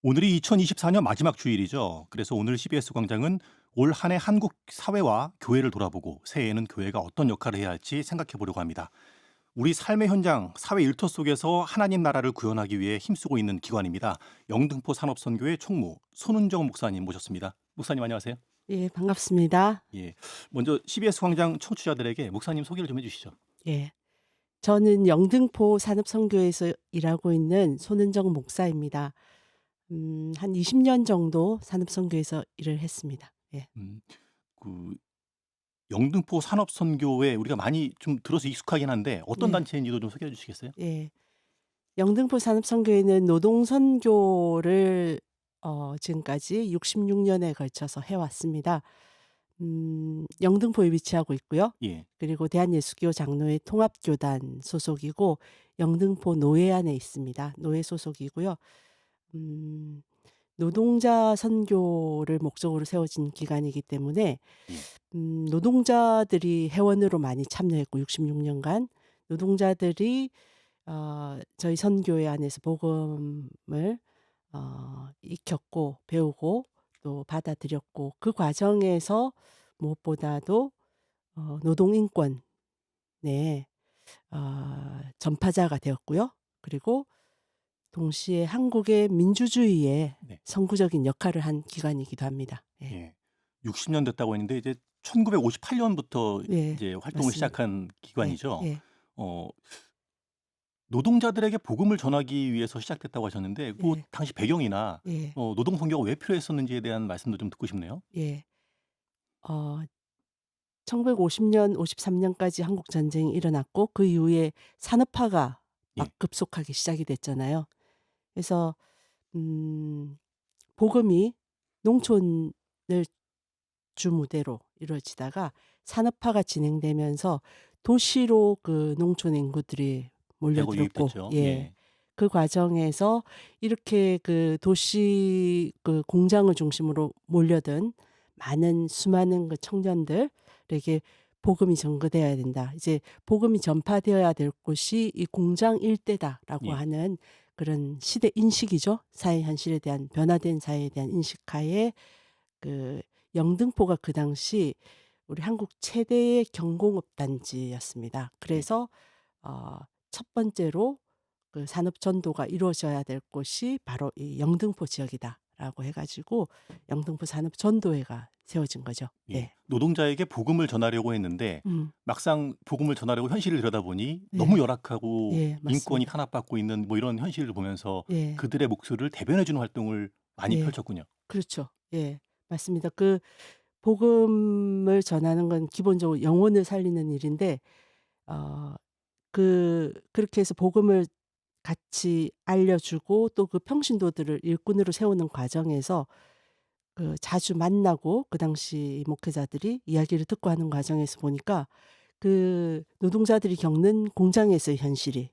오늘이 2024년 마지막 주일이죠. 그래서 오늘 CBS 광장은 올 한 해 한국 사회와 교회를 돌아보고 새해에는 교회가 어떤 역할을 해야 할지 생각해 보려고 합니다. 우리 삶의 현장, 사회 일터 속에서 하나님 나라를 구현하기 위해 힘쓰고 있는 기관입니다. 영등포 산업선교회 총무 손은정 목사님 모셨습니다. 목사님 안녕하세요. 예, 반갑습니다. 예. 먼저 CBS 광장 청취자들에게 목사님 소개를 좀 해주시죠. 예. 저는 영등포 산업선교회에서 일하고 있는 손은정 목사입니다. 한 20년 정도 산업선교에서 일을 했습니다. 예. 음, 그 영등포 산업선교회 우리가 많이 좀 들어서 익숙하긴 한데 어떤 네. 단체인지도 좀 소개해 주시겠어요? 예. 영등포 산업선교회는 노동 선교를 지금까지 66 년에 걸쳐서 해 왔습니다. 영등포에 위치하고 있고요. 예. 그리고 대한예수교 장로회 통합교단 소속이고 영등포 노회 안에 있습니다. 노회 소속이고요. 음 노동자 선교를 목적으로 세워진 기관이기 때문에 예. 노동자들이 회원으로 많이 참여했고 66 년간 노동자들이 저희 선교회 안에서 복음을 익혔고 배우고 또 받아들였고 그 과정에서 무엇보다도 노동 인권의 전파자가 되었고요. 그리고 동시에 한국의 민주주의에 네. 선구적인 역할을 한 기관이기도 합니다. 예. 예. 60년 됐다고 했는데 이제 1958 년부터 네. 이제 활동을 맞습니다. 시작한 예. 기관이죠. 예. 어 노동자들에게 복음을 전하기 위해서 시작됐다고 하셨는데 그 예. 당시 배경이나 예. 노동 선교가 왜 필요했었는지에 대한 말씀도 좀 듣고 싶네요. 예. 어 1950년 53 년까지 한국 전쟁이 일어났고 그 이후에 산업화가 막 예. 급속하게 시작이 됐잖아요. 그래서 음 복음이 농촌을 주무대로 이루어지다가 산업화가 진행되면서 도시로 그 농촌 인구들이 대거 몰려들었고 유입됐죠. 예. 예. 그 과정에서 이렇게 그 도시 그 공장을 중심으로 몰려든 많은 수많은 그 청년들에게 복음이 전거되어야 된다. 이제 복음이 전파되어야 될 곳이 이 공장 일대다라고 예. 하는 그런 시대 인식이죠. 사회 현실에 대한 변화된 사회에 대한 인식하에 그 영등포가 그 당시 우리 한국 최대의 경공업 단지였습니다. 예. 그래서 첫 번째로 그 산업 전도가 이루어져야 될 곳이 바로 이 영등포 지역이다라고 해 가지고 영등포 산업 전도회가 세워진 거죠. 예. 네. 노동자에게 복음을 전하려고 했는데 음. 막상 복음을 전하려고 현실을 들여다보니 너무 네. 열악하고 예 인권이 맞습니다. 탄압받고 있는 뭐 이런 현실을 보면서 예. 그들의 목소리를 대변해 주는 활동을 많이 예. 펼쳤군요. 그렇죠. 예. 맞습니다. 그 복음을 전하는 건 기본적으로 영혼을 살리는 일인데 어 그렇게 해서 복음을 같이 알려주고 또 그 평신도들을 일꾼으로 세우는 과정에서 그 자주 만나고 그 당시 목회자들이 이야기를 듣고 하는 과정에서 보니까 그 노동자들이 겪는 공장에서의 현실이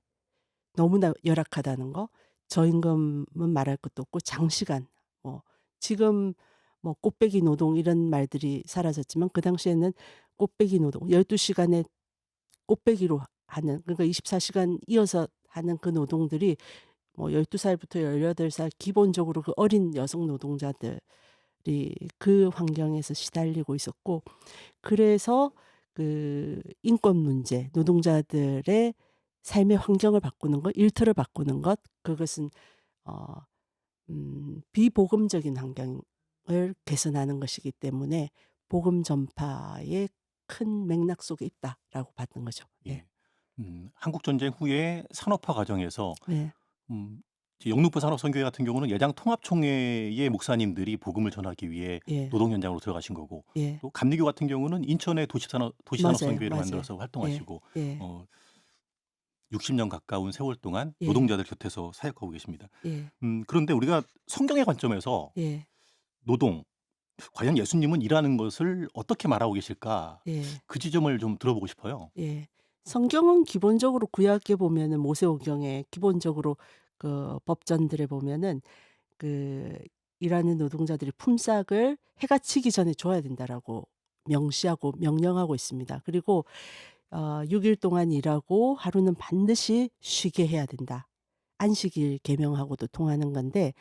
너무나 열악하다는 거. 저임금은 말할 것도 없고 장시간 뭐 지금 뭐 꽃배기 노동 이런 말들이 사라졌지만 그 당시에는 꽃배기 노동 12 시간에 꽃배기로 하는 그러니까 24 시간 이어서 하는 그 노동들이 뭐 12 살부터 18살 기본적으로 그 어린 여성 노동자들이 그 환경에서 시달리고 있었고 그래서 그 인권 문제 노동자들의 삶의 환경을 바꾸는 것 일터를 바꾸는 것 그것은 어 비복음적인 환경을 개선하는 것이기 때문에 복음 전파의 큰 맥락 속에 있다라고 봤던 거죠. 예. 예. 한국 전쟁 후에 산업화 과정에서 네. 음 이제 영등포 산업선교회 같은 경우는 예당 통합총회의 목사님들이 복음을 전하기 위해 예. 노동 현장으로 들어가신 거고 예. 또 감리교 같은 경우는 인천의 맞아요, 도시산업선교회를 맞아요. 만들어서 예. 활동하시고 예. 어 60년 가까운 세월 동안 예. 노동자들 곁에서 사역하고 계십니다. 예. 그런데 우리가 성경의 관점에서 예. 노동, 과연 예수님은 일하는 것을 어떻게 말하고 계실까? 예. 그 지점을 좀 들어보고 싶어요. 예. 성경은 기본적으로 구약에 보면은 모세오경에 기본적으로 그 법전들에 보면은 그 일하는 노동자들이 품삯을 해가 치기 전에 줘야 된다라고 명시하고 명령하고 있습니다. 그리고 6일 동안 일하고 하루는 반드시 쉬게 해야 된다. 안식일 계명하고도 통하는 건데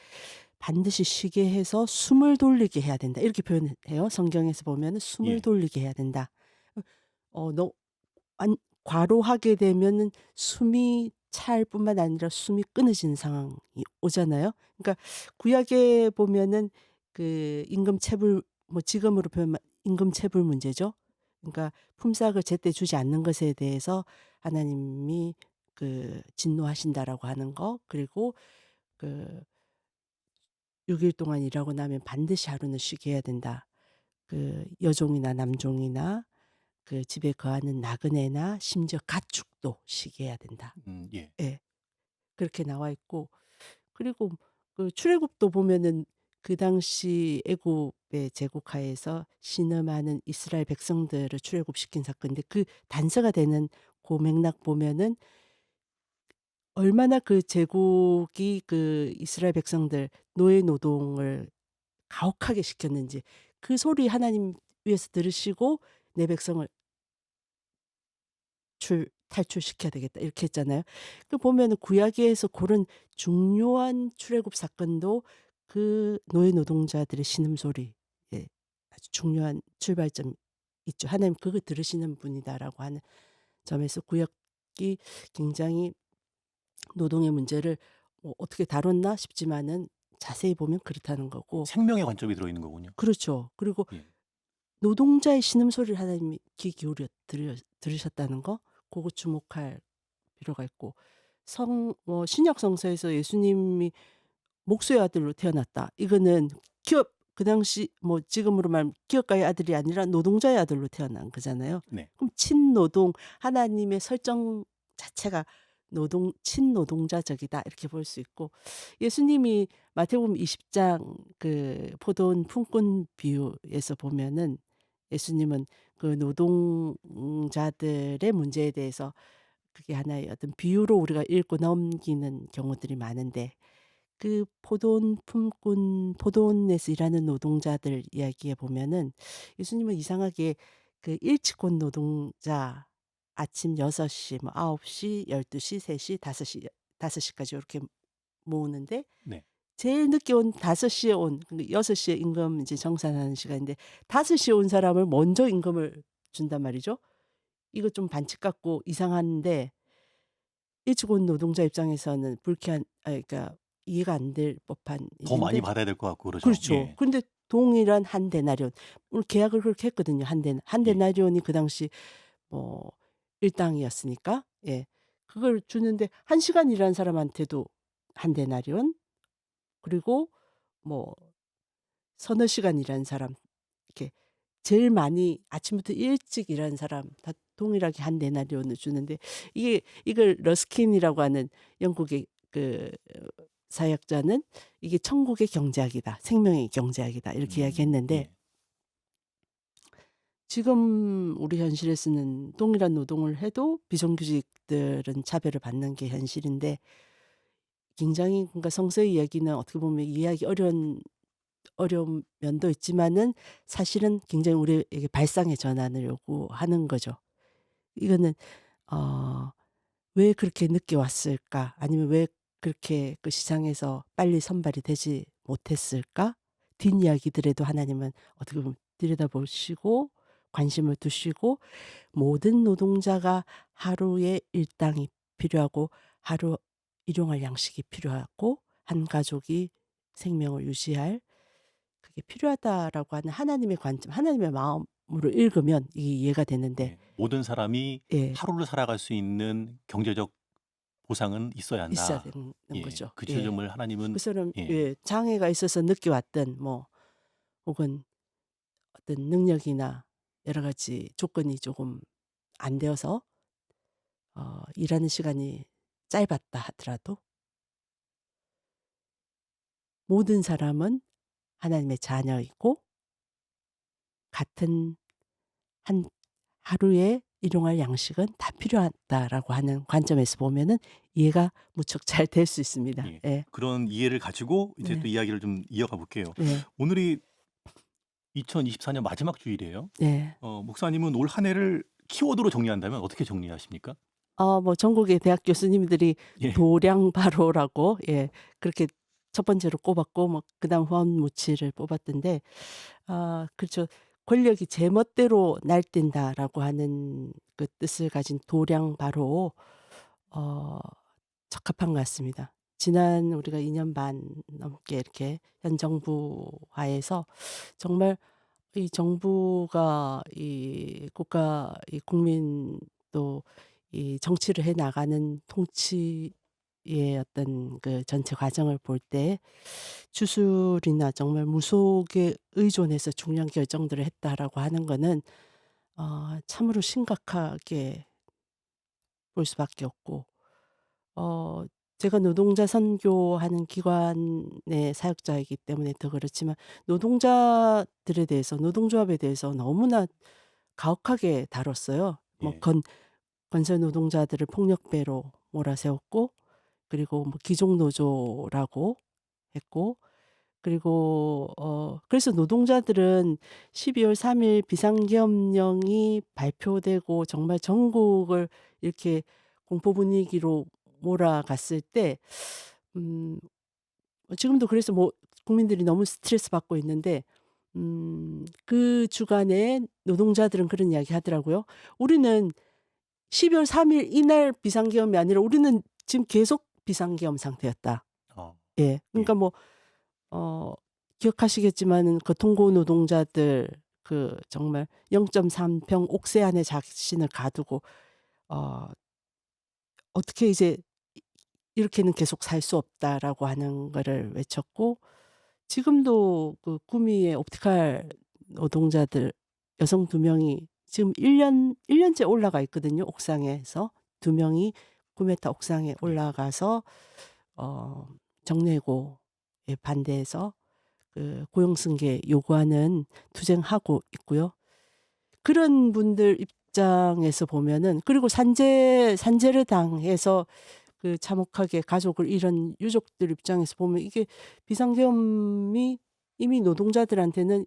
반드시 쉬게 해서 숨을 돌리게 해야 된다. 이렇게 표현해요. 성경에서 보면은 숨을 예. 돌리게 해야 된다. 너 안 과로하게 되면은 숨이 찰 뿐만 아니라 숨이 끊어지는 상황이 오잖아요. 그러니까 구약에 보면은 그 임금체불 뭐 지금으로 표현하면 임금체불 문제죠. 그러니까 품삯을 제때 주지 않는 것에 대해서 하나님이 그 진노하신다라고 하는 거, 그리고 그 6일 동안 일하고 나면 반드시 하루는 쉬게 해야 된다. 그 여종이나 남종이나 그 집에 거하는 나그네나 심지어 가축도 쉬게 해야 된다. 예. 예. 그렇게 나와 있고, 그리고 그 출애굽도 보면은 그 당시 애굽의 제국하에서 신음하는 이스라엘 백성들을 출애굽시킨 사건인데, 그 단서가 되는 그 맥락 보면은 얼마나 그 제국이 그 이스라엘 백성들 노예 노동을 가혹하게 시켰는지, 그 소리 하나님 위에서 들으시고 내 백성을 탈출시켜야 되겠다 이렇게 했잖아요. 그 보면은 구약에서 고런 중요한 출애굽 사건도 그 노예 노동자들의 신음소리, 예, 아주 중요한 출발점이 있죠. '하나님 그거 들으시는 분이다.'라고 하는 점에서 구약이 굉장히 노동의 문제를 어떻게 다뤘나 싶지만은 자세히 보면 그렇다는 거고. 생명의 관점이 들어있는 거군요. 그렇죠. 그리고 예. 노동자의 신음소리를 하나님이 귀 기울여 들으셨다는 거, 고거 주목할 필요가 있고. 신약 성서에서 예수님이 목수의 아들로 태어났다. 이거는 기업, 그 당시 뭐 지금으로 말하면 기업가의 아들이 아니라 노동자의 아들로 태어난 거잖아요. 네. 그럼 친노동, 하나님의 설정 자체가 친노동자적이다 이렇게 볼 수 있고, 예수님이 마태복음 20장 그 포도원 품꾼 비유에서 보면은 예수님은 그 노동자들의 문제에 대해서 그게 하나의 어떤 비유로 우리가 읽고 넘기는 경우들이 많은데, 그 포도원에서 일하는 노동자들 이야기에 보면은 예수님은 이상하게 그 일찍 온 노동자 아침 6시 뭐 9시, 12시, 3시, 5시 까지 요렇게 모으는데, 네. 제일 늦게 온 5시에 온, 그러니까 6시에 임금 이제 정산하는 시간인데 5시에 온 사람을 먼저 임금을 준단 말이죠. 이거 좀 반칙 같고 이상한데, 일찍 온 노동자 입장에서는 불쾌한, 그러니까 이해가 안 될 법한 더 많이 일인데. 받아야 될 것 같고 그러죠. 그렇죠. 예. 근데 동일한 한 데나리온, 오늘 계약을 그렇게 했거든요. 한 예. 데나리온이 그 당시 뭐 일당이었으니까. 예. 그걸 주는데 1시간 일한 사람한테도 한 데나리온, 그리고 뭐 서너 시간 일한 사람, 이렇게 제일 많이 아침부터 일찍 일하는 사람 다 동일하게 한 데나리온을 주는데, 이걸 러스킨이라고 하는 영국의 그 사역자는 이게 천국의 경제학이다. 생명의 경제학이다. 이렇게 이야기했는데, 예. 지금 우리 현실에서는 동일한 노동을 해도 비정규직들은 차별을 받는 게 현실인데, 굉장히 그러니까 성서의 이야기는 어떻게 보면 이해하기 어려운 면도 있지만은 사실은 굉장히 우리에게 발상의 전환을 요구하는 거죠. 이거는 어 '왜 그렇게 늦게 왔을까?' 아니면 '왜 그렇게 그 시장에서 빨리 선발이 되지 못했을까?' 뒷이야기들에도 하나님은 어떻게 보면 들여다보시고 관심을 두시고, 모든 노동자가 하루의 일당이 필요하고 하루 일용할 양식이 필요하고 한 가족이 생명을 유지할 그게 필요하다라고 하는 하나님의 관점, 하나님의 마음으로 읽으면 이게 이해가 되는데. 예. 모든 사람이 예. 하루를 살아갈 수 있는 경제적 보상은 있어야 있어야 한다. 되는 예. 거죠. 그 예. 지점을 하나님은 그 사람, 예. 예, 장애가 있어서 늦게 왔든 뭐 혹은 어떤 능력이나 여러 가지 조건이 조금 안 되어서 일하는 시간이 짧았다 하더라도 모든 사람은 하나님의 자녀이고 같은 한 하루에 일용할 양식은 다 필요하다라고 하는 관점에서 보면은 이해가 무척 잘 될 수 있습니다. 예. 예. 그런 이해를 가지고 이제 또 네. 이야기를 좀 이어가 볼게요. 네. 오늘이 2024년 마지막 주일이에요. 네. 목사님은 올 한 해를 키워드로 정리한다면 어떻게 정리하십니까? 뭐 전국의 대학 교수님들이 예. 도량바로라고, 예, 그렇게 첫 번째로 꼽았고 뭐 그다음 후안무치를 뽑았던데 그렇죠. "권력이 제멋대로 날뛴다."라고 하는 그 뜻을 가진 도량 바로 어 적합한 것 같습니다. 지난 우리가 2년 반 넘게 이렇게 현 정부 하에서 정말 이 정부가 이 국가 이 국민 또 이 정치를 해 나가는 통치의 어떤 그 전체 과정을 볼 때 주술이나 정말 무속에 의존해서 중요한 결정들을 했다라고 하는 거는 참으로 심각하게 볼 수밖에 없고 어 제가 노동자 선교하는 기관의 사역자이기 때문에 더 그렇지만 노동자들에 대해서 노동조합에 대해서 너무나 가혹하게 다뤘어요. 뭐 예. 건설 노동자들을 폭력배로 몰아세웠고 그리고 뭐 기종 노조라고 했고 그리고 그래서 노동자들은 12월 3일 비상계엄령이 발표되고 정말 전국을 이렇게 공포 분위기로 몰아갔을 때 음 지금도 그래서 뭐 국민들이 너무 스트레스 받고 있는데 그 주간에 노동자들은 그런 이야기 하더라고요. "우리는 12월 3일 이날 비상계엄이 아니라 우리는 지금 계속 비상계엄 상태였다." 어. 예. 예. 그러니까 뭐 어 기억하시겠지만은 그 통고 노동자들 그 정말 0.3평 옥새 안에 자신을 가두고 어 어떻게 이제 이 "이렇게는 계속 살 수 없다."라고 하는 거를 외쳤고 지금도 그 구미의 옵티칼 노동자들 여성 2명이 지금 1 년째 올라가 있거든요 옥상에서. 2명이 9 미터 옥상에 예. 올라가서 어 정례고에 반대해서 그 고용승계 요구하는 투쟁하고 있고요. 그런 분들 입장에서 보면은 그리고 산재를 당해서 그 참혹하게 가족을 잃은 유족들 입장에서 보면 이게 비상계엄이 이미 노동자들한테는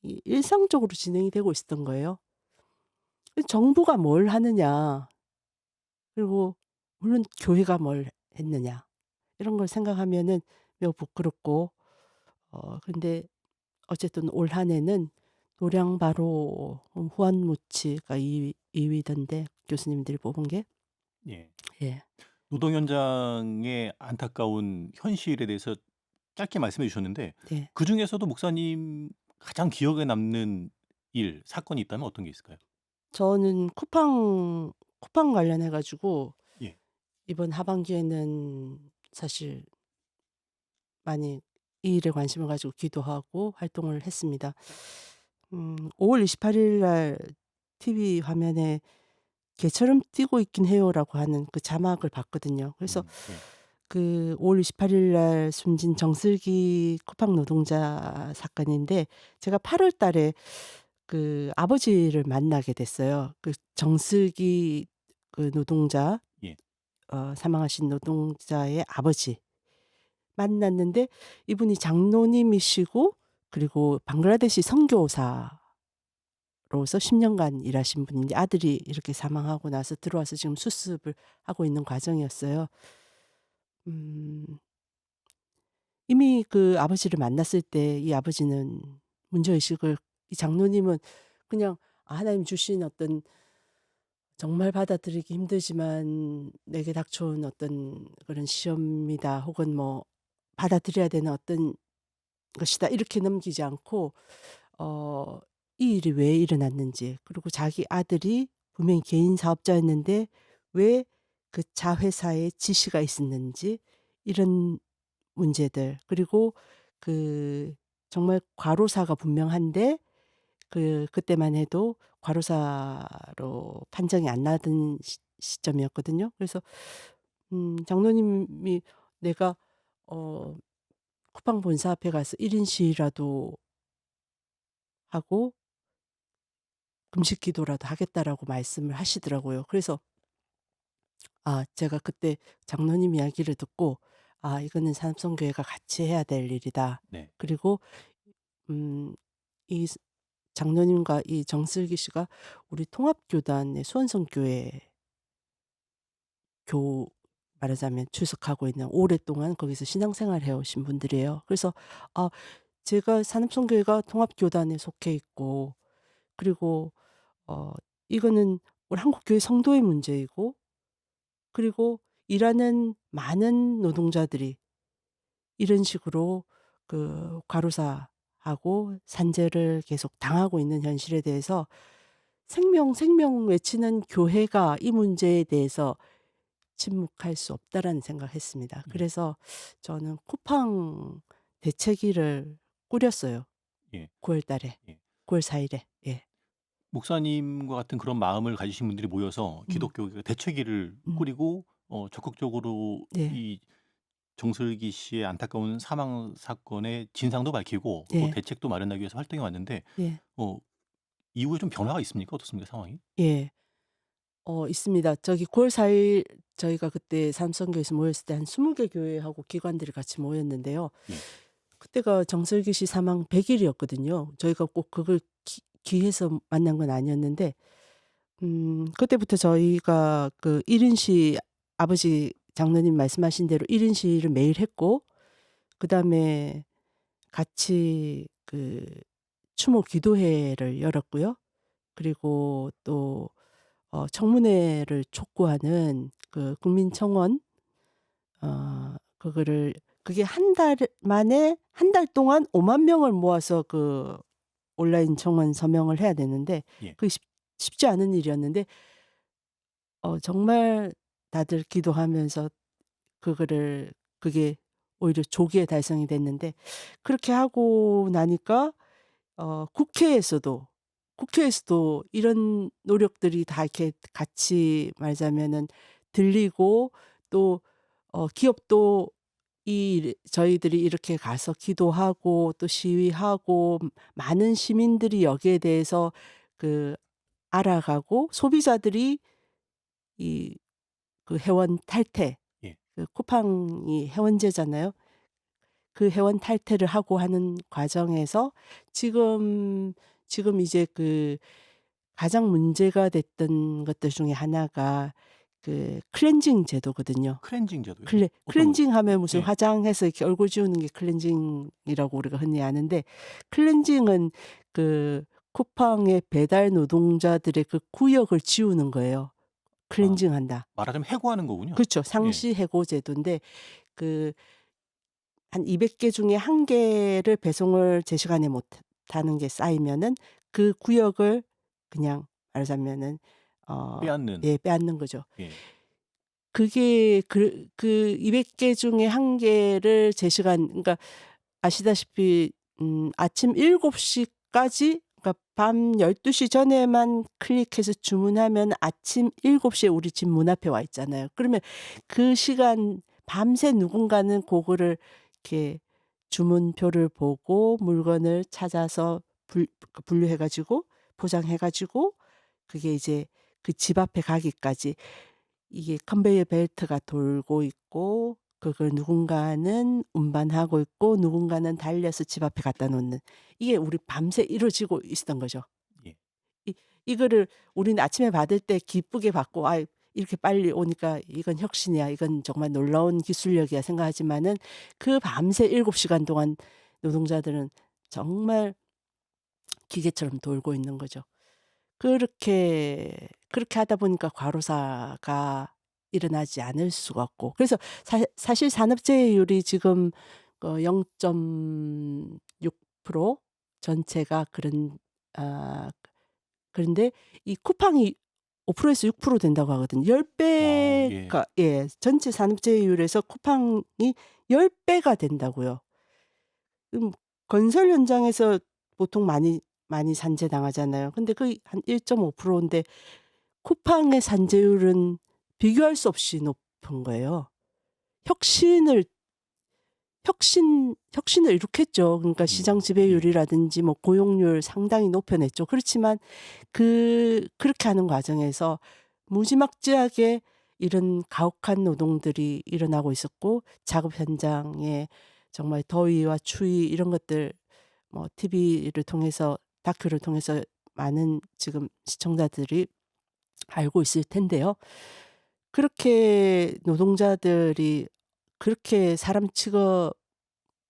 이 일상적으로 진행이 되고 있었던 거예요. 그 정부가 뭘 하느냐 그리고 물론 교회가 뭘 했느냐 이런 걸 생각하면은 매우 부끄럽고 근데 어쨌든 올 한 해는 노량 바로 후안무치가 2 위던데 교수님들이 뽑은 게. 예. 예. 노동 현장의 안타까운 현실에 대해서 짧게 말씀해 주셨는데 네. 그중에서도 목사님 가장 기억에 남는 일, 사건이 있다면 어떤 게 있을까요? 저는 쿠팡 관련해 가지고 예. 이번 하반기에는 사실 많이 이 일에 관심을 가지고 기도하고 활동을 했습니다. 5월 28일 날 TV 화면에 "개처럼 뛰고 있긴 해요."라고 하는 그 자막을 봤거든요. 그래서 예. 그 5월 28일 날 숨진 정슬기 쿠팡 노동자 사건인데 제가 8월 달에 그 아버지를 만나게 됐어요. 그 정슬기 그 노동자 예. 사망하신 노동자의 아버지 만났는데 이분이 장로님이시고 그리고 방글라데시 선교사로서 10 년간 일하신 분인데 아들이 이렇게 사망하고 나서 들어와서 지금 수습을 하고 있는 과정이었어요. 음 이미 그 아버지를 만났을 때 이 아버지는 문제의식을 이 장로님은 그냥 하나님 주신 어떤 정말 받아들이기 힘들지만 내게 닥쳐온 어떤 그런 시험이다 혹은 뭐 받아들여야 되는 어떤 것이다 이렇게 넘기지 않고 어 이 일이 왜 일어났는지 그리고 자기 아들이 분명히 개인 사업자였는데 왜 그 자회사에 지시가 있었는지 이런 문제들 그리고 그 정말 과로사가 분명한데 그때만 해도 과로사로 판정이 안 나던 시점이었거든요. 그래서 장로님이 "내가 어 쿠팡 본사 앞에 가서 1인 시위라도 하고 금식 기도라도 하겠다."라고 말씀을 하시더라고요. 그래서 제가 그때 장로님 이야기를 듣고 '아 이거는 산업선교회가 같이 해야 될 일이다.' 네. 그리고 음 이 장로님과 이 정슬기 씨가 우리 통합교단의 수원성교회 말하자면 출석하고 있는 오랫동안 거기서 신앙생활을 해 오신 분들이에요. 그래서 아 제가 산업선교회가 통합교단에 속해 있고 그리고 어 이거는 우리 한국 교회 성도의 문제이고 그리고 일하는 많은 노동자들이 이런 식으로 그 과로사하고 산재를 계속 당하고 있는 현실에 대해서 생명, 생명 외치는 교회가 이 문제에 대해서 침묵할 수 없다라는 생각을 했습니다. 예. 그래서 저는 쿠팡 대책위를 꾸렸어요. 예. 9월 달에. 예. 9월 4 일에. 예. 목사님과 같은 그런 마음을 가지신 분들이 모여서 음. 기독교가 대책위를 음. 꾸리고 적극적으로 네. 이 정슬기 씨의 안타까운 사망 사건의 진상도 밝히고 또 예. 대책도 마련하기 위해서 활동해 왔는데 예. 어 이후에 좀 변화가 있습니까? 어떻습니까, 상황이? 예. 있습니다. 저기 9월 4일 저희가 그때 삼성교에서 모였을 때 한 20개 교회하고 기관들이 같이 모였는데요. 예. 그때가 정슬기 씨 사망 100 일이었거든요. 저희가 꼭 그걸 기해서 만난 건 아니었는데 그때부터 저희가 그 1 인시 아버지 장로님 말씀하신 대로 1 인시를 매일 했고 그다음에 같이 그 추모 기도회를 열었고요. 그리고 또 청문회를 촉구하는 그 국민청원 그거를 그게 한 달 만에 한 달 동안 5만 명을 모아서 그 온라인 청원 서명을 해야 되는데 예. 그게 쉽지 않은 일이었는데 정말 다들 기도하면서 그거를 그게 오히려 조기에 달성이 됐는데 그렇게 하고 나니까 국회에서도 이런 노력들이 다 이렇게 같이 말하자면은 들리고 또 기업도 저희들이 이렇게 가서 기도하고 또 시위하고 많은 시민들이 여기에 대해서 그 알아가고 소비자들이 이 그 회원 탈퇴 예. 그 쿠팡이 회원제잖아요. 그 회원 탈퇴를 하고 하는 과정에서 지금 이제 그 가장 문제가 됐던 것들 중에 하나가 그 클렌징 제도거든요. 클렌징 제도요? 예. 어떤 거죠? 클렌징 하면 무슨 예. 화장해서 이렇게 얼굴 지우는 게 클렌징이라고 우리가 흔히 아는데 클렌징은 그 쿠팡의 배달 노동자들의 그 구역을 지우는 거예요. 아 클렌징한다. 말하자면 해고하는 거군요. 그렇죠. 예. 상시 해고 제도인데 그 한 200개 중에 1 개를 배송을 제 시간에 못 하는 게 쌓이면은 그 구역을 그냥 말하자면은 어 빼앗는. 예 빼앗는 거죠. 예. 그게 200개 중에 1 개를 제 시간 그러니까 아시다시피 아침 7 시까지 그러니까 밤 12시 전에만 클릭해서 주문하면 아침 7 시에 우리 집 문 앞에 와 있잖아요. 그러면 그 시간 밤새 누군가는 고거를 이렇게 주문표를 보고 물건을 찾아서 분류해 가지고 포장해 가지고 그게 이제 그 집 앞에 가기까지 이게 컨베이어 벨트가 돌고 있고 그걸 누군가는 운반하고 있고 누군가는 달려서 집 앞에 갖다 놓는 이게 우리 밤새 이루어지고 있었던 거죠. 예. 이 이거를 우리는 아침에 받을 때 기쁘게 받고 '아 이렇게 빨리 오니까 이건 혁신이야. 이건 정말 놀라운 기술력이야.' 생각하지만은 그 밤새 7 시간 동안 노동자들은 정말 기계처럼 돌고 있는 거죠. 그렇게 하다 보니까 과로사가 일어나지 않을 수가 없고 그래서 사실 산업재해율이 지금 0.6% 전체가 그런데 이 쿠팡이 5%에서 6% 된다고 하거든요. 10 예. 배가 예 전체 산업재해율에서 쿠팡이 10 배가 된다고요. 건설 현장에서 보통 많이 산재당하잖아요. 근데 그 한 1.5% 인데 쿠팡의 산재율은 비교할 수 없이 높은 거예요. 혁신을 혁신을 일으켰죠. 그러니까 시장 예. 지배율이라든지 뭐 고용률 상당히 높여 냈죠. 그렇지만 그렇게 하는 과정에서 무지막지하게 이런 가혹한 노동들이 일어나고 있었고 작업 현장에 정말 더위와 추위 이런 것들 뭐 TV를 통해서 다큐를 통해서 많은 지금 시청자들이 알고 있을 텐데요. 그렇게 노동자들이 그렇게 사람 취급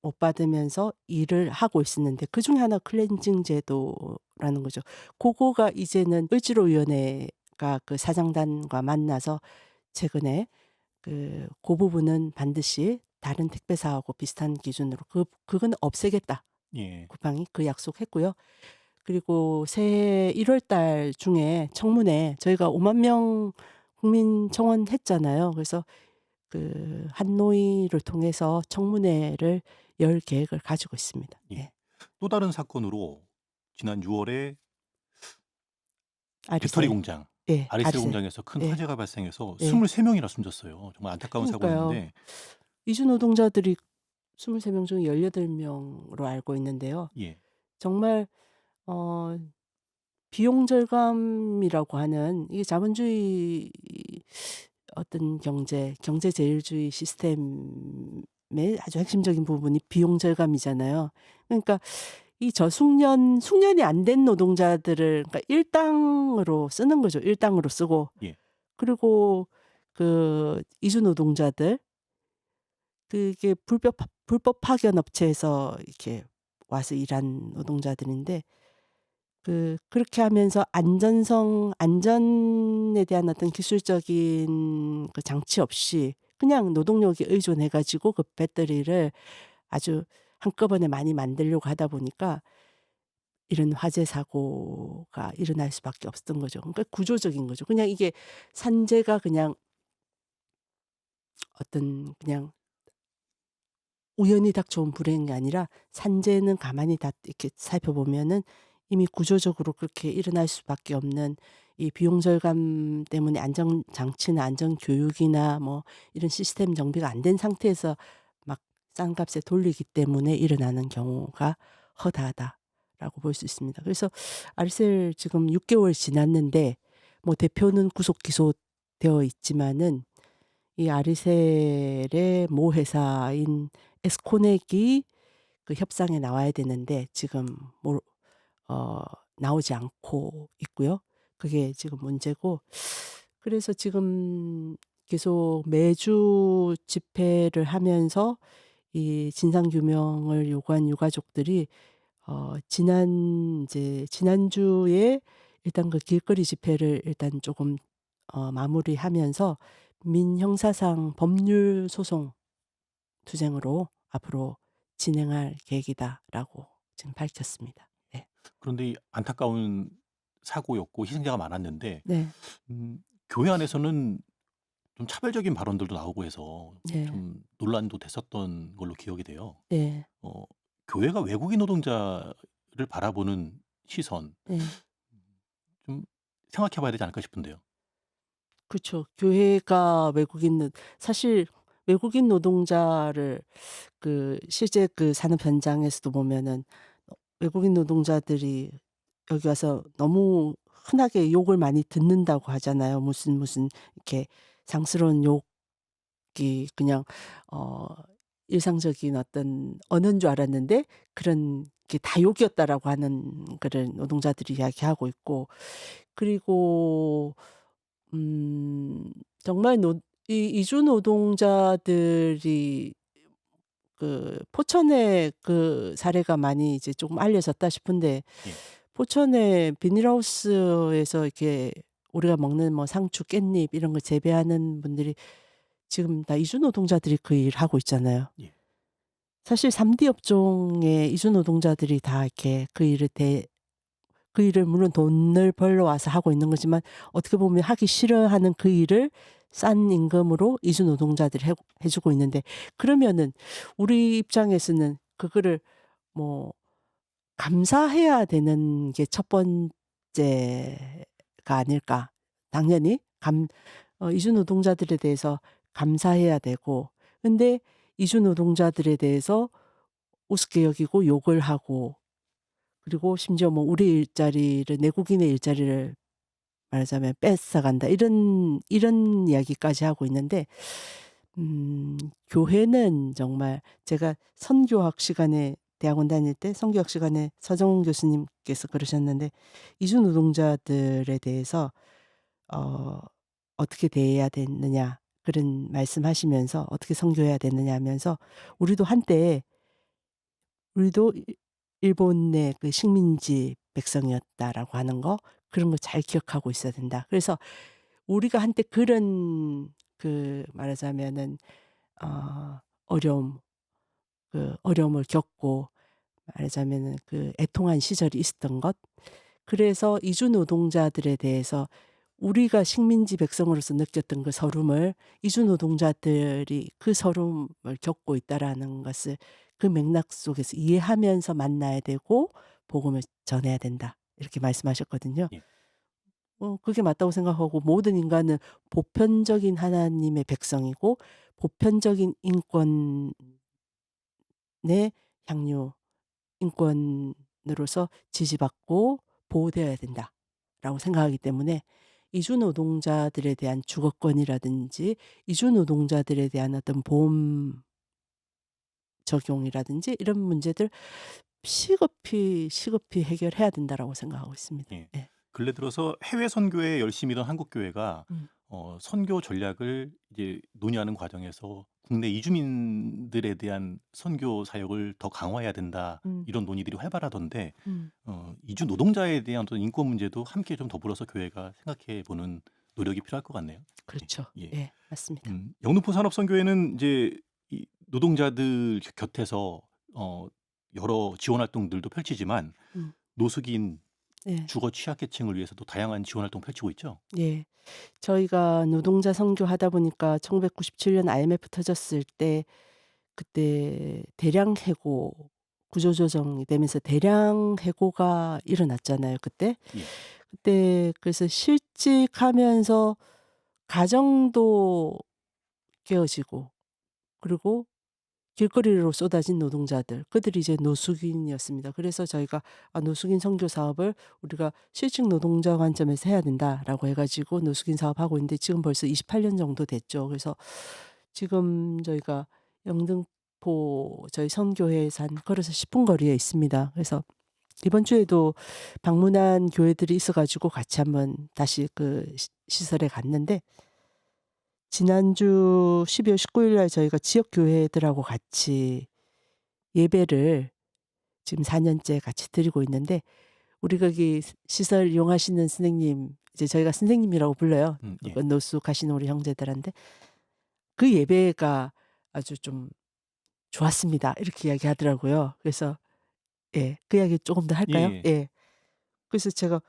못 받으면서 일을 하고 있었는데 그중에 하나 클렌징 제도라는 거죠. 고거가 이제는 을지로위원회가 그 사장단과 만나서 최근에 고 부분은 반드시 다른 택배사하고 비슷한 기준으로 그건 없애겠다. 예. 쿠팡이 그 약속했고요. 그리고 새해 1월 달 중에 청문회 저희가 5만 명 국민 청원했잖아요. 그래서 한노위를 통해서 청문회를 열 계획을 가지고 있습니다. 예. 네. 또 다른 사건으로 지난 6 월에 배터리 아리셀. 공장, 예. 아리셀 아리셀. 공장에서 큰 예. 화재가 발생해서 예. 23 명이나 숨졌어요. 정말 안타까운 그러니까요. 사고였는데 이주 노동자들이 23명 중에 18 명으로 알고 있는데요. 예. 정말 어 비용 절감이라고 하는 이게 자본주의 어떤 경제 제일주의 시스템의 아주 핵심적인 부분이 비용 절감이잖아요. 그러니까 이 숙련이 안 된 노동자들을 그러니까 일당으로 쓰는 거죠. 일당으로 쓰고. 예. 그리고 이주 노동자들 그게 불법 파견 업체에서 이렇게 와서 일한 노동자들인데 그렇게 하면서 안전에 대한 어떤 기술적인 장치 없이 그냥 노동력에 의존해 가지고 그 배터리를 아주 한꺼번에 많이 만들려고 하다 보니까 이런 화재 사고가 일어날 수밖에 없었던 거죠. 그러니까 구조적인 거죠. 그냥 이게 산재가 그냥 어떤 그냥 우연히 닥쳐온 불행이 아니라 산재는 가만히 다 이렇게 살펴보면은 이미 구조적으로 그렇게 일어날 수밖에 없는 이 비용 절감 때문에 안전 장치나 안전 교육이나 뭐 이런 시스템 정비가 안 된 상태에서 막 싼 값에 돌리기 때문에 일어나는 경우가 허다하다라고 볼 수 있습니다. 그래서 아르셀 지금 6 개월 지났는데 뭐 대표는 구속 기소되어 있지만은 이 아리셀의 모 회사인 에스코넥이 협상에 나와야 되는데 지금 뭐 어 나오지 않고 있고요. 그게 지금 문제고 그래서 지금 계속 매주 집회를 하면서 이 진상 규명을 요구한 유가족들이 지난주에 일단 길거리 집회를 일단 조금 마무리하면서 민형사상 법률 소송 투쟁으로 앞으로 진행할 계획이다라고 지금 밝혔습니다. 네. 그런데 이 안타까운 사고였고 희생자가 많았는데 네. 교회 안에서는 좀 차별적인 발언들도 나오고 해서 네. 좀 논란도 됐었던 걸로 기억이 돼요. 네. 어 교회가 외국인 노동자를 바라보는 시선 네. 좀 생각해 봐야 되지 않을까 싶은데요. 그쵸. 교회가 사실 외국인 노동자를 실제 산업 현장에서도 보면은 외국인 노동자들이 여기 와서 너무 흔하게 욕을 많이 듣는다고 하잖아요. 무슨 이렇게 상스러운 욕이 그냥 어 일상적인 어떤 언어인 줄 알았는데 그런 게 다 욕이었다라고 하는 그런 노동자들이 이야기하고 있고 그리고 정말 이주 노동자들이 포천의 사례가 많이 이제 조금 알려졌다 싶은데 예. 포천의 비닐하우스에서 이렇게 우리가 먹는 뭐 상추, 깻잎 이런 거 재배하는 분들이 지금 다 이주 노동자들이 그 일하고 있잖아요. 예. 사실 3디 업종의 이주 노동자들이 다 이렇게 그 일을 물론 돈을 벌러 와서 하고 있는 거지만 어떻게 보면 하기 싫어하는 그 일을 싼 임금으로 이주 노동자들이 해 주고 있는데 그러면은 우리 입장에서는 그거를 뭐 감사해야 되는 게 첫 번째가 아닐까. 당연히 이주 노동자들에 대해서 감사해야 되고 근데 이주 노동자들에 대해서 우습게 여기고 욕을 하고 그리고 심지어 뭐 "우리 일자리를 내국인의 일자리를 말하자면 뺏어간다." 이런 이야기까지 하고 있는데 음 교회는 정말 제가 선교학 시간에 대학원 다닐 때 선교학 시간에 서정훈 교수님께서 그러셨는데 이주 노동자들에 대해서 어 어떻게 대해야 되느냐 그런 말씀하시면서 어떻게 선교해야 되느냐 하면서 우리도 한때 우리도 일본의 그 식민지 백성이었다라고 하는 거 그런 거 잘 기억하고 있어야 된다. 그래서 우리가 한때 그런 그 말하자면은 어려움 어려움을 겪고 말하자면은 그 애통한 시절이 있었던 것 그래서 이주 노동자들에 대해서 우리가 식민지 백성으로서 느꼈던 그 서름을 이주 노동자들이 그 서름을 겪고 있다라는 것을 그 맥락 속에서 이해하면서 만나야 되고 복음을 전해야 된다. 이렇게 말씀하셨거든요. 예. 그게 맞다고 생각하고 모든 인간은 보편적인 하나님의 백성이고 보편적인 인권의 향유 인권으로서 지지받고 보호되어야 된다라고 생각하기 때문에 이주 노동자들에 대한 주거권이라든지 이주 노동자들에 대한 어떤 보험 적용이라든지 이런 문제들 시급히 해결해야 된다라고 생각하고 있습니다. 예. 예. 근래 들어서 해외 선교에 열심히 던 한국 교회가 음. 선교 전략을 이제 논의하는 과정에서 국내 이주민들에 대한 선교 사역을 더 강화해야 된다. 음. 이런 논의들이 활발하던데 음. 이주 노동자에 대한 어떤 인권 문제도 함께 좀 더불어서 교회가 생각해 보는 노력이 필요할 것 같네요. 예. 그렇죠. 예. 예. 맞습니다. 영등포 산업선교회는 이제 이 노동자들 곁에서 여러 지원 활동들도 펼치지만 음. 노숙인, 예. 주거 취약계층을 위해서도 다양한 지원 활동 펼치고 있죠? 예. 저희가 노동자 선교하다 보니까 1997년 IMF 터졌을 때 그때 대량 해고 구조조정이 되면서 대량 해고가 일어났잖아요 그때. 예. 그때 그래서 실직하면서 가정도 깨어지고 그리고 길거리로 쏟아진 노동자들 그들이 이제 노숙인이었습니다. 그래서 저희가 노숙인 선교 사업을 우리가 실직 노동자 관점에서 해야 된다.'라고 해 가지고 노숙인 사업하고 있는데 지금 벌써 28년 정도 됐죠. 그래서 지금 저희가 영등포 저희 선교회에서 한 걸어서 10분 거리에 있습니다. 그래서 이번 주에도 방문한 교회들이 있어 가지고 같이 한번 다시 그 시설에 갔는데 지난주 12월 19일 날 저희가 지역 교회들하고 같이 예배를 지금 4 년째 같이 드리고 있는데 우리 거기 시설 이용하시는 선생님 이제 저희가 선생님이라고 불러요. 예. 그 노숙하시는 우리 형제들한테 그 예배가 아주 좀 좋았습니다. 이렇게 이야기하더라고요. 그래서 예. 그 이야기 조금 더 할까요? 예예. 예. 그래서 제가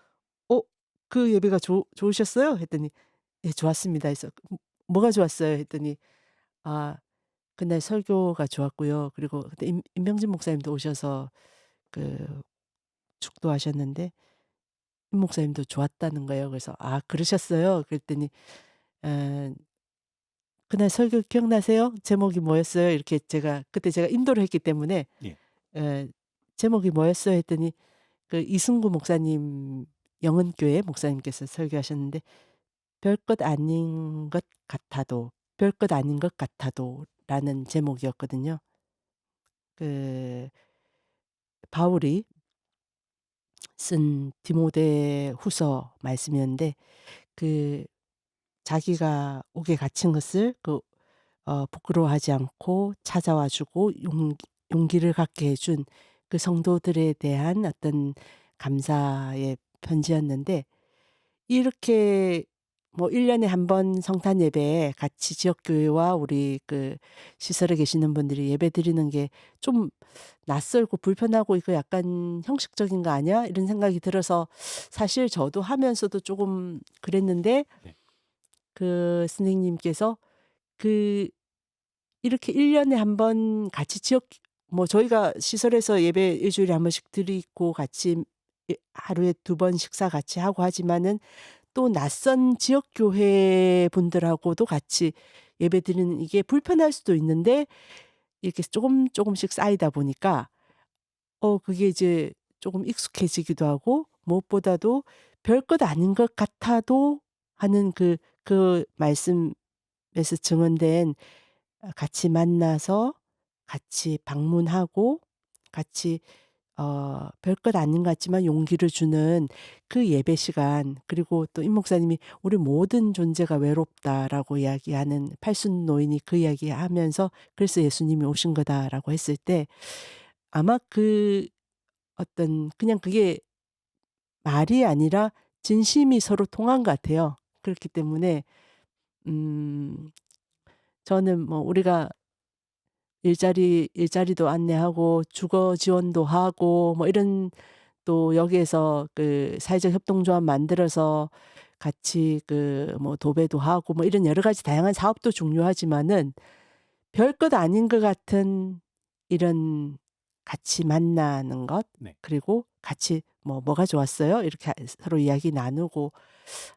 "어 그 예배가 좋으셨어요?" 했더니 "예 좋았습니다." 해서 "뭐가 좋았어요?" 했더니 "아 그날 설교가 좋았고요. 그리고 그때 임명진 목사님도 오셔서 그 축도하셨는데 임 목사님도 좋았다는 거예요. 그래서 "아 그러셨어요?" 그랬더니 에 "그날 설교 기억나세요? 제목이 뭐였어요?" 이렇게 그때 제가 인도를 했기 때문에 예. 에 "제목이 뭐였어요?" 했더니 그 이승구 목사님 영은교회 목사님께서 설교하셨는데 별것 아닌 것 같아도 별것 아닌 것 같아도라는 제목이었거든요. 그 바울이 쓴 디모데후서 말씀이었는데 그 자기가 옥에 갇힌 것을 부끄러워하지 않고 찾아와 주고 용기를 갖게 해준 그 성도들에 대한 어떤 감사의 편지였는데 이렇게 뭐 1 년에 한 번 성탄 예배에 같이 지역 교회와 우리 그 시설에 계시는 분들이 예배드리는 게 좀 낯설고 불편하고 '이거 약간 형식적인 거 아니야?' 이런 생각이 들어서 사실 저도 하면서도 쪼금 그랬는데 네. 그 선생님께서 그 이렇게 1 년에 한 번 같이 뭐 저희가 시설에서 예배 일 주일에 한 번씩 드리고 같이 하루에 2번 식사 같이 하고 하지만은 또 낯선 지역 교회 분들하고도 같이 예배드리는 이게 불편할 수도 있는데 이렇게 조금씩 쌓이다 보니까 그게 이제 조금 익숙해지기도 하고 무엇보다도 '별것 아닌 것 같아도.' 하는 그 말씀에서 증언된 같이 만나서 같이 방문하고 같이 별것 아닌 것 같지만 용기를 주는 그 예배 시간, 그리고 또 임 목사님이 "우리 모든 존재가 외롭다."라고 이야기하는 팔순 노인이 그 이야기하면서 "그래서 예수님이 오신 거다."라고 했을 때 아마 그 어떤 그냥 그게 말이 아니라 진심이 서로 통한 것 같아요. 그렇기 때문에 음 저는 뭐 우리가 일자리도 안내하고 주거 지원도 하고 뭐 이런, 또 여기에서 그 사회적 협동조합 만들어서 같이 그 뭐 도배도 하고 뭐 이런 여러 가지 다양한 사업도 중요하지만은 별것 아닌 것 같은 이런 같이 만나는 것, 네. 그리고 같이 "뭐가 좋았어요?" 이렇게 서로 이야기 나누고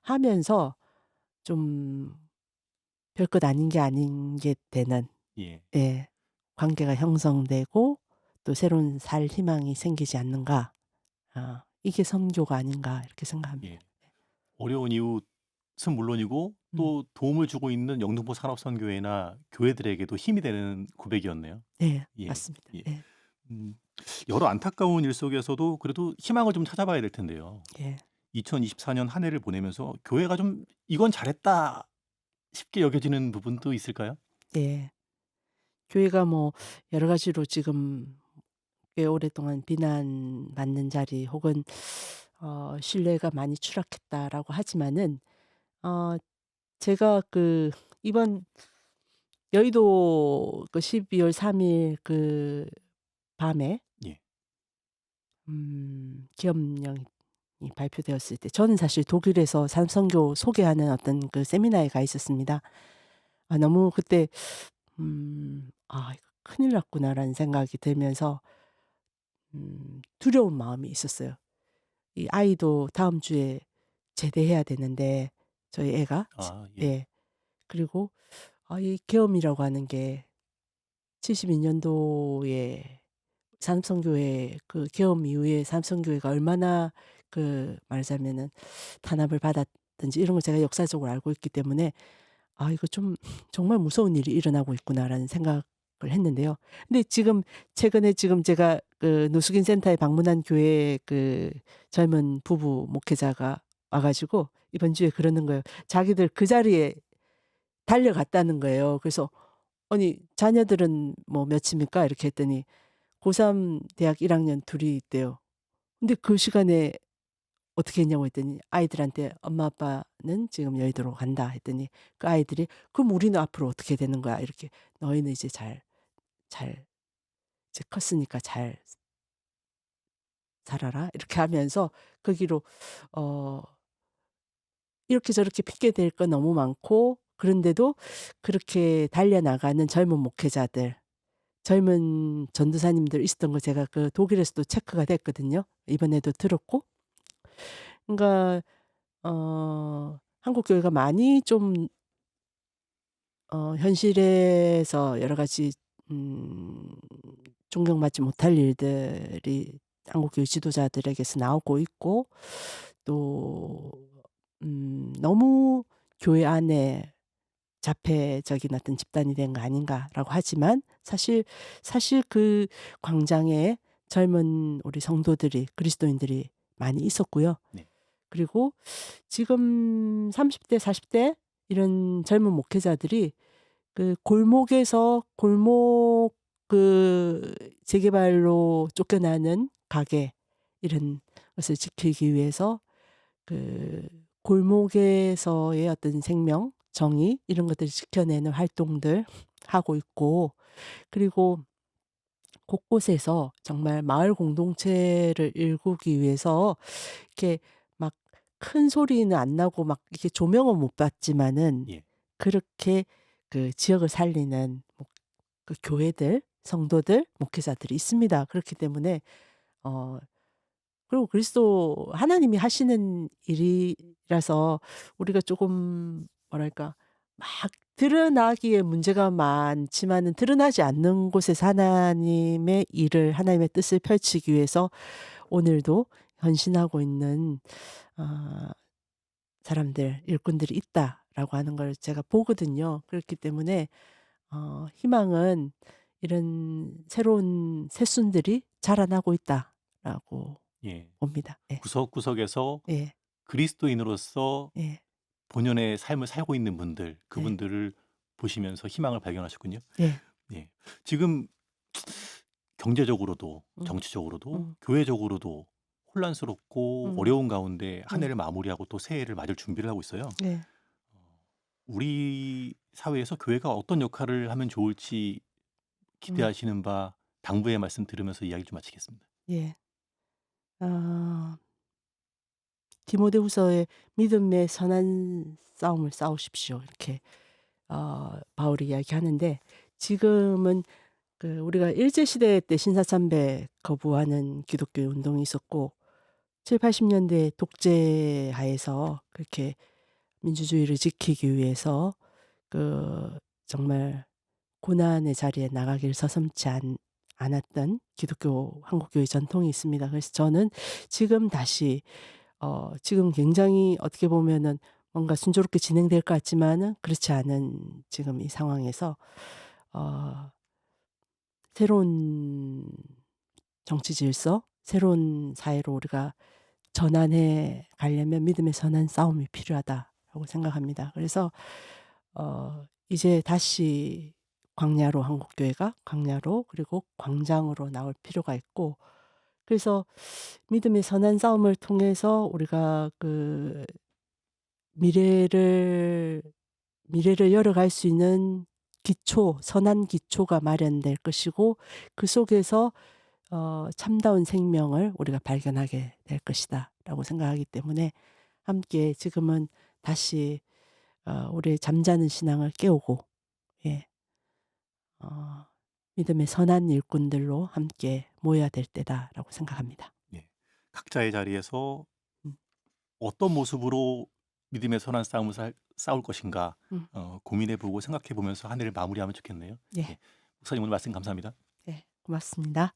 하면서 좀 별것 아닌 게 아닌 게 되는, 예. 예, 관계가 형성되고 또 새로운 살 희망이 생기지 않는가. 이게 선교가 아닌가 이렇게 생각합니다. 예. 어려운 이웃은 물론이고 음. 또 도움을 주고 있는 영등포 산업선교회나 교회들에게도 힘이 되는 고백이었네요. 네. 예. 맞습니다. 예. 예. 음 여러 안타까운 일 속에서도 그래도 희망을 좀 찾아봐야 될 텐데요. 예. 2024년 한 해를 보내면서 교회가 좀 '이건 잘했다.' 쉽게 여겨지는 부분도 있을까요? 네. 교회가 뭐 여러 가지로 지금 꽤 오랫동안 비난받는 자리, 혹은 신뢰가 많이 추락했다라고 하지만은 어 제가 그 이번 여의도 그 12월 3일 그 밤에 예. 계엄령이 발표되었을 때 저는 사실 독일에서 산선교 소개하는 어떤 그 세미나에 가 있었습니다. 너무 그때 '아 이거 큰일 났구나.'라는 생각이 들면서 두려운 마음이 있었어요. 이 아이도 다음 주에 제대해야 되는데, 저희 애가 예. 예. 그리고 이 계엄이라고 하는 게 72 년도에 산업선교회 그 계엄 이후에 산업선교회가 얼마나 그 말하자면은 탄압을 받았든지 이런 걸 제가 역사적으로 알고 있기 때문에 '아 이거 좀 정말 무서운 일이 일어나고 있구나.'라는 생각을 했는데요. 근데 지금 최근에 지금 제가 그 노숙인 센터에 방문한 교회의 그 젊은 부부 목회자가 와 가지고 이번 주에 그러는 거예요. 자기들 그 자리에 달려갔다는 거예요. 그래서 "아니 자녀들은 뭐 몇입니까?" 이렇게 했더니 고3 대학 1 학년 둘이 있대요. 근데 그 시간에 어떻게 했냐고 했더니 아이들한테 "엄마 아빠는 지금 여의도로 간다." 했더니 그 아이들이 "그럼 우리는 앞으로 어떻게 되는 거야?" 이렇게 "너희는 이제 잘 이제 컸으니까 잘 살아라." 이렇게 하면서 거기로 어 이렇게 저렇게 핑계 댈 건 너무 많고, 그런데도 그렇게 달려나가는 젊은 목회자들, 젊은 전도사님들 있었던 거 제가 그 독일에서도 체크가 됐거든요. 이번에도 들었고. 그러니까 한국 교회가 많이 좀 현실에서 여러 가지 음 존경받지 못할 일들이 한국 교회 지도자들에게서 나오고 있고, 또 너무 교회 안에 자폐적인 어떤 집단이 된 거 아닌가라고 하지만, 사실 그 광장에 젊은 우리 성도들이, 그리스도인들이 많이 있었고요. 네. 그리고 지금 30대 40대 이런 젊은 목회자들이 그 골목에서 골목 그 재개발로 쫓겨나는 가게 이런 것을 지키기 위해서 그 골목에서의 어떤 생명, 정의 이런 것들을 지켜내는 활동들 하고 있고, 그리고 곳곳에서 정말 마을 공동체를 일구기 위해서 이렇게 막 큰 소리는 안 나고 막 이렇게 조명은 못 받지만은 예. 그렇게 그 지역을 살리는 그 교회들, 성도들, 목회자들이 있습니다. 그렇기 때문에 어 그리고 그리스도 하나님이 하시는 일이라서 우리가 조금 뭐랄까 막 드러나기에 문제가 많지만은 드러나지 않는 곳에서 하나님의 일을, 하나님의 뜻을 펼치기 위해서 오늘도 헌신하고 있는 아 사람들, 일꾼들이 있다라고 하는 걸 제가 보거든요. 그렇기 때문에 희망은 이런 새로운 새순들이 자라나고 있다. 필요하다라고 예. 봅니다. 예. 구석구석에서 예. 그리스도인으로서 예. 본연의 삶을 살고 있는 분들, 네. 그분들을 보시면서 희망을 발견하셨군요. 예. 예. 지금 경제적으로도 음. 정치적으로도 음. 교회적으로도 혼란스럽고 음. 어려운 가운데 한 음. 해를 마무리하고 또 새해를 맞을 준비를 하고 있어요. 네. 우리 사회에서 교회가 어떤 역할을 하면 좋을지 음. 기대하시는 바 당부의 말씀 들으면서 이야기 좀 마치겠습니다. 예. 아 디모데후서에 "믿음의 선한 싸움을 싸우십시오." 이렇게 바울이 이야기하는데 지금은 그 우리가 일제 시대 때 신사참배 거부하는 기독교 운동이 있었고 70-80 년대 독재 하에서 그렇게 민주주의를 지키기 위해서 그 정말 고난의 자리에 나가기를 서슴지 않았던 기독교 한국교회 전통이 있습니다. 그래서 저는 지금 다시 지금 굉장히 어떻게 보면은 뭔가 순조롭게 진행될 것 같지만은 그렇지 않은 지금 이 상황에서 어 새로운 정치 질서, 새로운 사회로 우리가 전환해 가려면 믿음의 선한 싸움이 필요하다라고 생각합니다. 그래서 이제 다시 광야로 한국교회가 광야로 그리고 광장으로 나올 필요가 있고 그래서 믿음의 선한 싸움을 통해서 우리가 그 미래를 열어갈 수 있는 기초, 선한 기초가 마련될 것이고 그 속에서 참다운 생명을 우리가 발견하게 될 것이다라고 생각하기 때문에 함께 지금은 다시 우리의 잠자는 신앙을 깨우고 예. 어 믿음의 선한 일꾼들로 함께 모여야 될 때다라고 생각합니다. 예. 각자의 자리에서 음. 어떤 모습으로 믿음의 선한 싸움을 싸울 것인가 음. 고민해 보고 생각해 보면서 한 해를 마무리하면 좋겠네요. 예. 예. 목사님 오늘 말씀 감사합니다. 네. 고맙습니다.